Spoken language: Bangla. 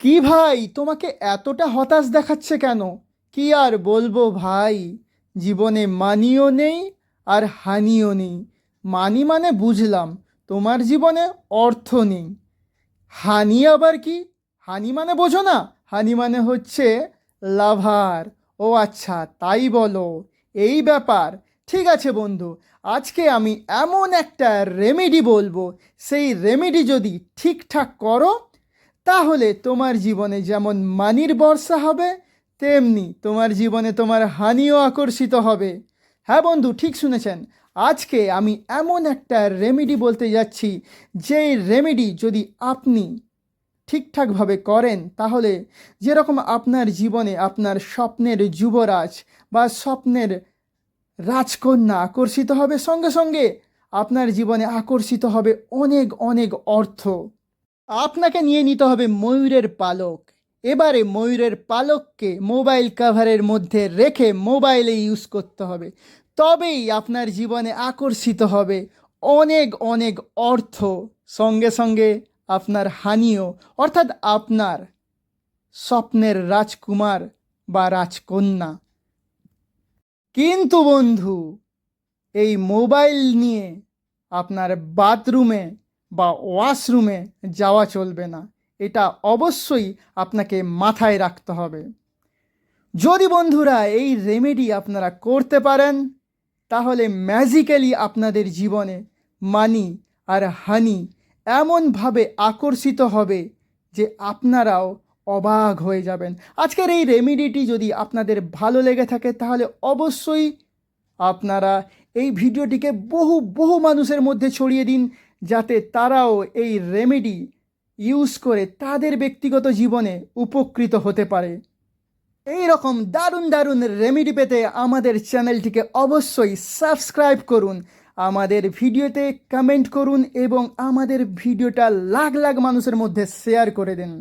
কি ভাই, তোমাকে এতটা হতাশ দেখাচ্ছে কেন? কি আর বলবো ভাই, জীবনে মানিও নেই আর হানিও নেই। মানি মানে বুঝলাম, তোমার জীবনে অর্থ নেই। হানি আবার কি? হানি মানে বোঝো না? হানি মানে হচ্ছে লাভার। ও আচ্ছা, তাই বলো, এই ব্যাপার। ঠিক আছে বন্ধু, আজকে আমি এমন একটা রেমেডি বলবো, সেই রেমেডি যদি ঠিকঠাক করো তাহলে তোমার জীবনে যেমন মানির বর্ষা হবে, তেমনি তোমার জীবনে তোমার হানিও আকর্ষিত হবে। হ্যাঁ বন্ধু, ঠিক শুনেছেন। আজকে আমি এমন একটা রেমেডি বলতে যাচ্ছি, যেই রেমেডি যদি আপনি ঠিকঠাকভাবে করেন তাহলে যেরকম আপনার জীবনে আপনার স্বপ্নের যুবরাজ বা স্বপ্নের রাজকন্যা আকর্ষিত হবে, সঙ্গে সঙ্গে আপনার জীবনে আকর্ষিত হবে অনেক অনেক অর্থ। আপনাকে নিয়ে নিতে হবে ময়ূরের পালক। এবারে ময়ূরের পালককে মোবাইল কভারের মধ্যে রেখে মোবাইলে ইউজ করতে হবে। তবেই আপনার জীবনে আকর্ষিত হবে অনেক অনেক অর্থ, সঙ্গে সঙ্গে আপনার হানিও, অর্থাৎ আপনার স্বপ্নের রাজকুমার বা রাজকন্যা। কিন্তু বন্ধু, এই মোবাইল নিয়ে আপনার বাথরুমে বা ওয়াশরুমে যাওয়া চলবে না। এটা অবশ্যই আপনাকে মাথায় রাখতে হবে। যদি বন্ধুরা এই রেমেডি আপনারা করতে পারেন, তাহলে ম্যাজিক্যালি আপনাদের জীবনে মানি আর হানি এমনভাবে আকর্ষিত হবে যে আপনারাও অবাক হয়ে যাবেন। আজকের এই রেমেডিটি যদি আপনাদের ভালো লেগে থাকে তাহলে অবশ্যই আপনারা এই ভিডিওটিকে বহু বহু মানুষের মধ্যে ছড়িয়ে দিন, যাতে তারাও এই রেমেডি ইউজ করে তাদের ব্যক্তিগত জীবনে উপকৃত হতে পারে। এই রকম দারুণ দারুণ রেমেডি পেতে আমাদের চ্যানেলটিকে অবশ্যই সাবস্ক্রাইব করুন, আমাদের ভিডিওতে কমেন্ট করুন এবং আমাদের ভিডিওটা লাখ লাখ মানুষের মধ্যে শেয়ার করে দিন।